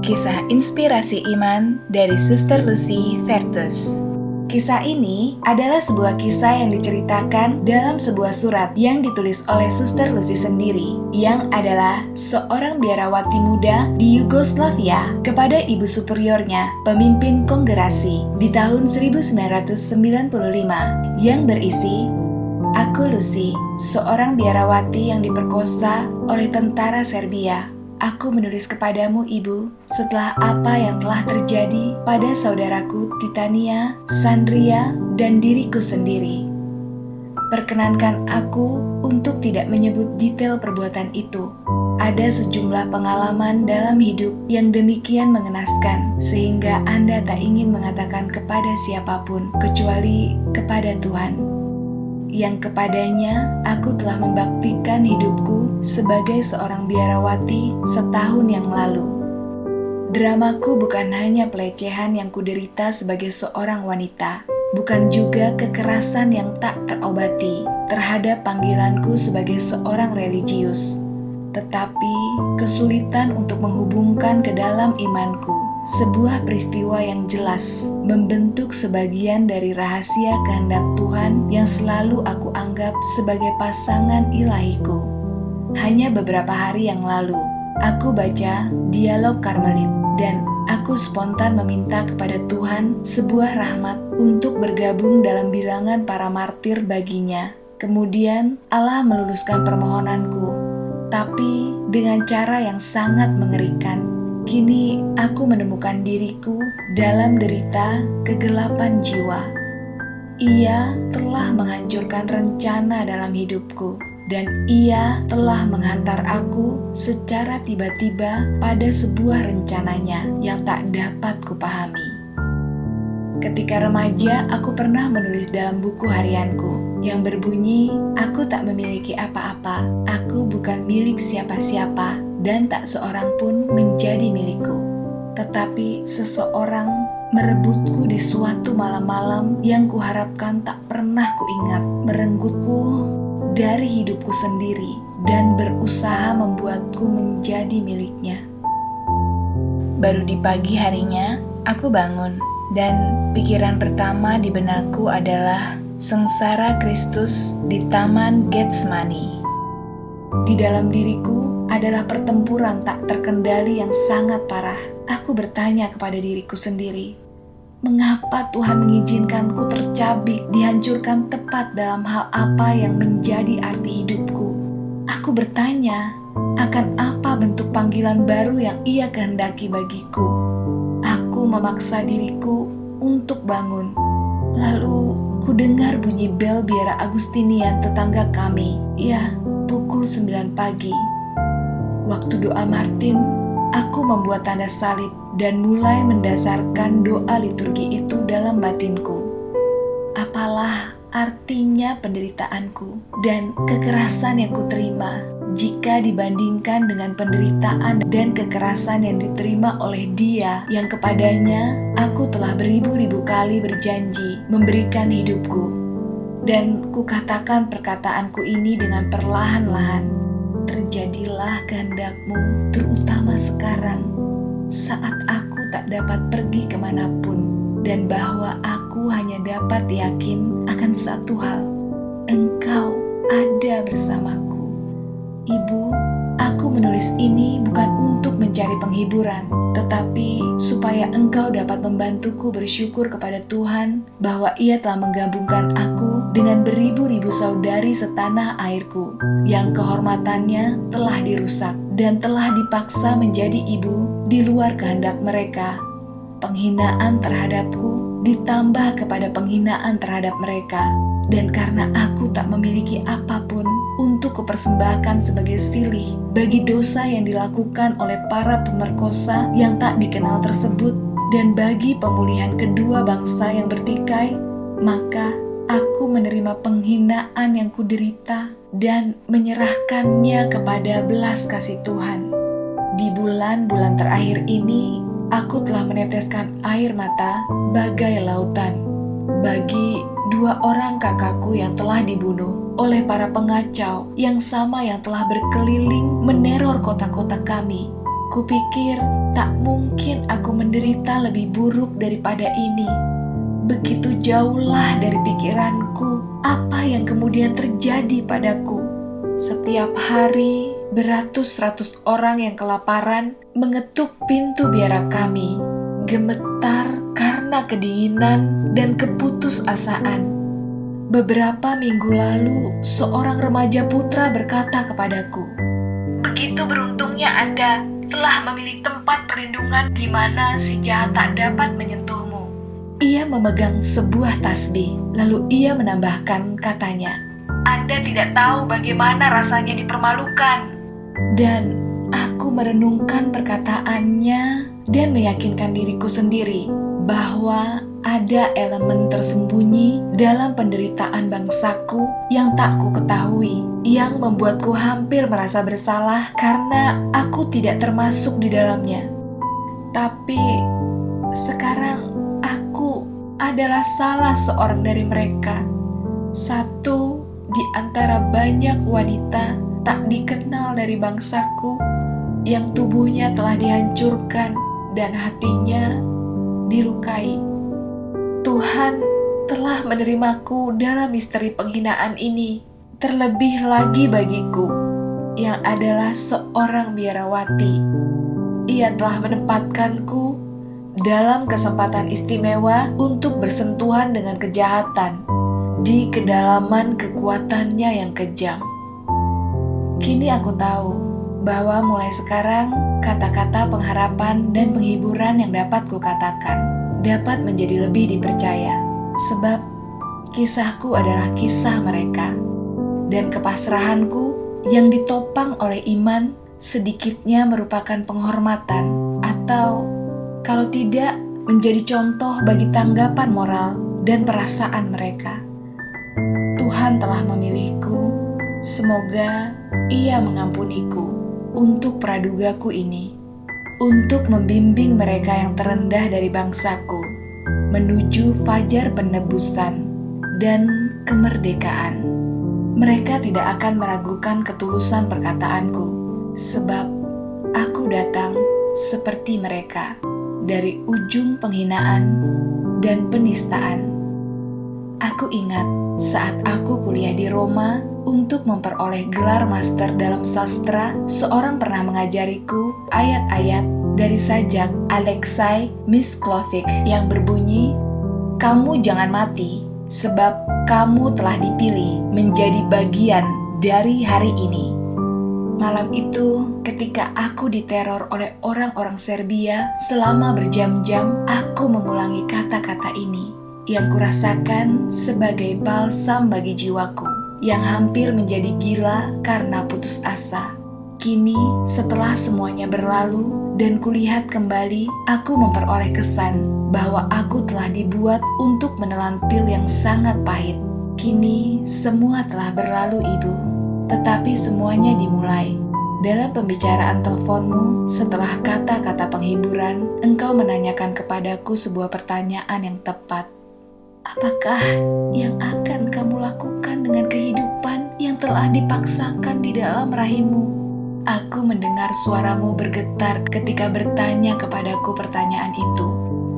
Kisah inspirasi iman dari Suster Lucy Vertus. Kisah ini adalah sebuah kisah yang diceritakan dalam sebuah surat yang ditulis oleh Suster Lucy sendiri, yang adalah seorang biarawati muda di Yugoslavia kepada ibu superiornya, pemimpin kongregasi di tahun 1995, yang berisi, "Aku Lucy, seorang biarawati yang diperkosa oleh tentara Serbia. Aku menulis kepadamu, Ibu, setelah apa yang telah terjadi pada saudaraku Titania, Sandria, dan diriku sendiri. Perkenankan aku untuk tidak menyebut detail perbuatan itu. Ada sejumlah pengalaman dalam hidup yang demikian mengenaskan, sehingga Anda tak ingin mengatakan kepada siapapun, kecuali kepada Tuhan, yang kepadanya aku telah membaktikan hidupku sebagai seorang biarawati setahun yang lalu. Dramaku bukan hanya pelecehan yang kuderita sebagai seorang wanita, bukan juga kekerasan yang tak terobati terhadap panggilanku sebagai seorang religius, tetapi kesulitan untuk menghubungkan ke dalam imanku sebuah peristiwa yang jelas membentuk sebagian dari rahasia kehendak Tuhan yang selalu aku anggap sebagai pasangan ilahiku. Hanya beberapa hari yang lalu, aku baca Dialog Karmelit dan aku spontan meminta kepada Tuhan sebuah rahmat untuk bergabung dalam bilangan para martir baginya. Kemudian Allah meluluskan permohonanku, tapi dengan cara yang sangat mengerikan. Kini aku menemukan diriku dalam derita kegelapan jiwa. Ia telah menghancurkan rencana dalam hidupku, dan ia telah menghantar aku secara tiba-tiba pada sebuah rencananya yang tak dapat kupahami. Ketika remaja, aku pernah menulis dalam buku harianku yang berbunyi, "Aku tak memiliki apa-apa, aku bukan milik siapa-siapa, dan tak seorang pun menjadi milikku. Tetapi seseorang merebutku di suatu malam-malam yang kuharapkan tak pernah kuingat, merenggutku dari hidupku sendiri dan berusaha membuatku menjadi miliknya." Baru di pagi harinya, aku bangun, dan pikiran pertama di benakku adalah sengsara Kristus di Taman Getsemani. Di dalam diriku adalah pertempuran tak terkendali yang sangat parah. Aku bertanya kepada diriku sendiri, mengapa Tuhan mengizinkanku tercabik, dihancurkan tepat dalam hal apa yang menjadi arti hidupku? Aku bertanya, akan apa bentuk panggilan baru yang Ia kehendaki bagiku? Aku memaksa diriku untuk bangun. Lalu ku dengar bunyi bel biara Agustinian tetangga kami. Ya, pukul 9 pagi. Waktu doa Martin, aku membuat tanda salib dan mulai mendasarkan doa liturgi itu dalam batinku. Apalah artinya penderitaanku dan kekerasan yang kuterima jika dibandingkan dengan penderitaan dan kekerasan yang diterima oleh Dia yang kepadanya aku telah beribu-ribu kali berjanji memberikan hidupku. Dan kukatakan perkataanku ini dengan perlahan-lahan. Terjadilah kehendak-Mu, terutama sekarang, saat aku tak dapat pergi kemanapun, dan bahwa aku hanya dapat yakin akan satu hal, Engkau ada bersamaku. Ibu, aku menulis ini bukan untuk mencari penghiburan, tetapi supaya Engkau dapat membantuku bersyukur kepada Tuhan bahwa Ia telah menggabungkan aku dengan beribu-ribu saudari setanah airku yang kehormatannya telah dirusak dan telah dipaksa menjadi ibu di luar kehendak mereka. Penghinaan terhadapku ditambah kepada penghinaan terhadap mereka, dan karena aku tak memiliki apapun untuk kupersembahkan sebagai silih bagi dosa yang dilakukan oleh para pemerkosa yang tak dikenal tersebut dan bagi pemulihan kedua bangsa yang bertikai, maka aku menerima penghinaan yang kuderita dan menyerahkannya kepada belas kasih Tuhan. Di bulan-bulan terakhir ini, aku telah meneteskan air mata bagai lautan bagi 2 orang kakakku yang telah dibunuh oleh para pengacau yang sama yang telah berkeliling meneror kota-kota kami. Kupikir tak mungkin aku menderita lebih buruk daripada ini. Begitu jauhlah dari pikiranku apa yang kemudian terjadi padaku. Setiap hari, beratus-ratus orang yang kelaparan mengetuk pintu biara kami, gemetar karena kedinginan dan keputusasaan. Beberapa minggu lalu, seorang remaja putra berkata kepadaku, "Begitu beruntungnya Anda telah memilih tempat perlindungan di mana si jahat tak dapat menyentuhmu." Ia memegang sebuah tasbih, lalu ia menambahkan katanya, "Anda tidak tahu bagaimana rasanya dipermalukan." Dan aku merenungkan perkataannya dan meyakinkan diriku sendiri bahwa ada elemen tersembunyi dalam penderitaan bangsaku yang tak ku ketahui, yang membuatku hampir merasa bersalah karena aku tidak termasuk di dalamnya. Tapi sekarang aku adalah salah seorang dari mereka, satu di antara banyak wanita tak dikenal dari bangsaku yang tubuhnya telah dihancurkan dan hatinya dilukai. Tuhan telah menerimaku dalam misteri penghinaan ini, terlebih lagi bagiku yang adalah seorang biarawati. Ia telah menempatkanku dalam kesempatan istimewa untuk bersentuhan dengan kejahatan di kedalaman kekuatannya yang kejam. Kini aku tahu bahwa mulai sekarang kata-kata pengharapan dan penghiburan yang dapat kukatakan dapat menjadi lebih dipercaya, sebab kisahku adalah kisah mereka, dan kepasrahanku yang ditopang oleh iman sedikitnya merupakan penghormatan atau kalau tidak menjadi contoh bagi tanggapan moral dan perasaan mereka. Tuhan telah memilihku, semoga Ia mengampuniku untuk pradugaku ini, untuk membimbing mereka yang terendah dari bangsaku menuju fajar penebusan dan kemerdekaan. Mereka tidak akan meragukan ketulusan perkataanku, sebab aku datang seperti mereka dari ujung penghinaan dan penistaan. Aku ingat saat aku kuliah di Roma untuk memperoleh gelar master dalam sastra, seorang pernah mengajariku ayat-ayat dari sajak Alexei Misklofik yang berbunyi, "Kamu jangan mati, sebab kamu telah dipilih menjadi bagian dari hari ini." Malam itu, ketika aku diteror oleh orang-orang Serbia selama berjam-jam, aku mengulangi kata-kata ini yang kurasakan sebagai balsam bagi jiwaku yang hampir menjadi gila karena putus asa. Kini, setelah semuanya berlalu dan kulihat kembali, aku memperoleh kesan bahwa aku telah dibuat untuk menelan pil yang sangat pahit. Kini, semua telah berlalu, Ibu. Tetapi semuanya dimulai. Dalam pembicaraan teleponmu, setelah kata-kata penghiburan, engkau menanyakan kepadaku sebuah pertanyaan yang tepat. Apakah yang akan kamu lakukan dengan kehidupan yang telah dipaksakan di dalam rahimmu? Aku mendengar suaramu bergetar ketika bertanya kepadaku pertanyaan itu.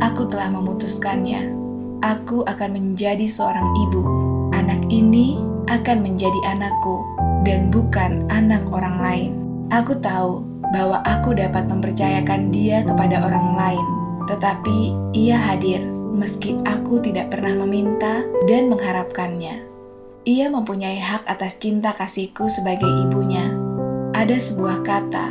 Aku telah memutuskannya. Aku akan menjadi seorang ibu. Anak ini akan menjadi anakku dan bukan anak orang lain. Aku tahu bahwa aku dapat mempercayakan dia kepada orang lain, tetapi ia hadir meski aku tidak pernah meminta dan mengharapkannya. Ia mempunyai hak atas cinta kasihku sebagai ibunya. Ada sebuah kata,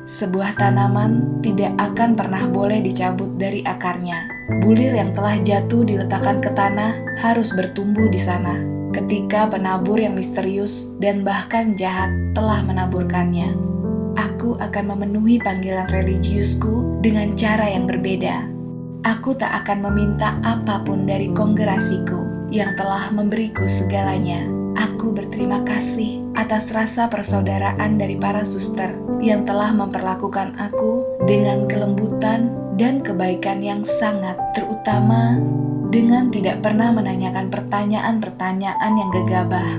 sebuah tanaman tidak akan pernah boleh dicabut dari akarnya. Bulir yang telah jatuh diletakkan ke tanah harus bertumbuh di sana ketika penabur yang misterius dan bahkan jahat telah menaburkannya. Aku akan memenuhi panggilan religiusku dengan cara yang berbeda. Aku tak akan meminta apapun dari kongregasiku yang telah memberiku segalanya. Aku berterima kasih atas rasa persaudaraan dari para suster yang telah memperlakukan aku dengan kelembutan dan kebaikan yang sangat, terutama dengan tidak pernah menanyakan pertanyaan-pertanyaan yang gegabah.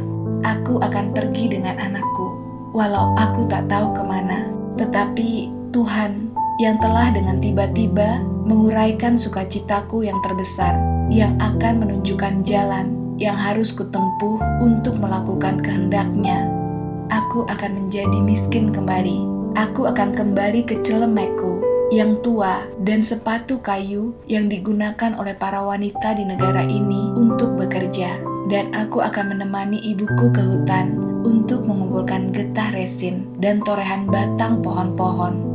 Aku akan pergi dengan anakku, walau aku tak tahu kemana. Tetapi Tuhan yang telah dengan tiba-tiba menguraikan sukacitaku yang terbesar, yang akan menunjukkan jalan yang harus kutempuh untuk melakukan kehendak-Nya. Aku akan menjadi miskin kembali. Aku akan kembali ke celemekku yang tua dan sepatu kayu yang digunakan oleh para wanita di negara ini untuk bekerja. Dan aku akan menemani ibuku ke hutan untuk mengumpulkan getah resin dan torehan batang pohon-pohon.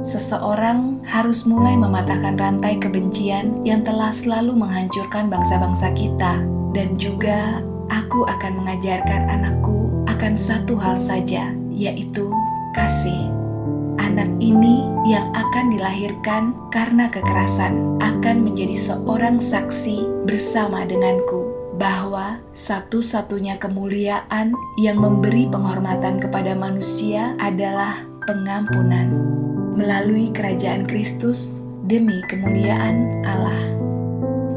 Seseorang harus mulai mematahkan rantai kebencian yang telah selalu menghancurkan bangsa-bangsa kita. Dan juga aku akan mengajarkan anakku akan satu hal saja, yaitu kasih. Anak ini yang akan dilahirkan karena kekerasan akan menjadi seorang saksi bersama denganku bahwa satu-satunya kemuliaan yang memberi penghormatan kepada manusia adalah pengampunan melalui kerajaan Kristus demi kemuliaan Allah.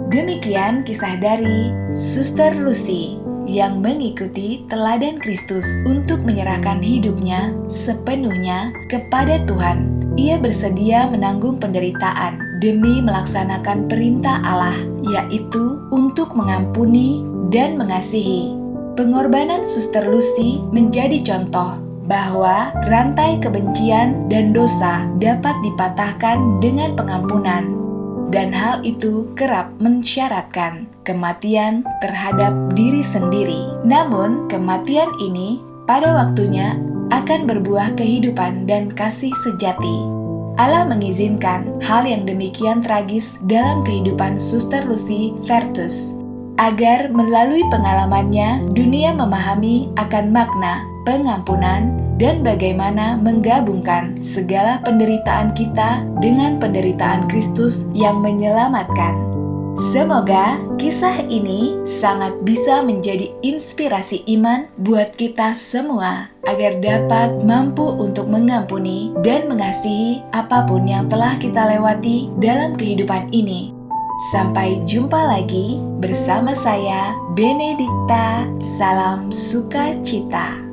Demikian kisah dari Suster Lucy yang mengikuti teladan Kristus untuk menyerahkan hidupnya sepenuhnya kepada Tuhan. Ia bersedia menanggung penderitaan demi melaksanakan perintah Allah, yaitu untuk mengampuni dan mengasihi. Pengorbanan Suster Lucy menjadi contoh bahwa rantai kebencian dan dosa dapat dipatahkan dengan pengampunan. Dan hal itu kerap mensyaratkan kematian terhadap diri sendiri. Namun, kematian ini pada waktunya akan berbuah kehidupan dan kasih sejati. Allah mengizinkan hal yang demikian tragis dalam kehidupan Suster Lucy Vertus, agar melalui pengalamannya dunia memahami akan makna pengampunan dan bagaimana menggabungkan segala penderitaan kita dengan penderitaan Kristus yang menyelamatkan. Semoga kisah ini sangat bisa menjadi inspirasi iman buat kita semua agar dapat mampu untuk mengampuni dan mengasihi apapun yang telah kita lewati dalam kehidupan ini. Sampai jumpa lagi bersama saya, Benedikta. Salam sukacita.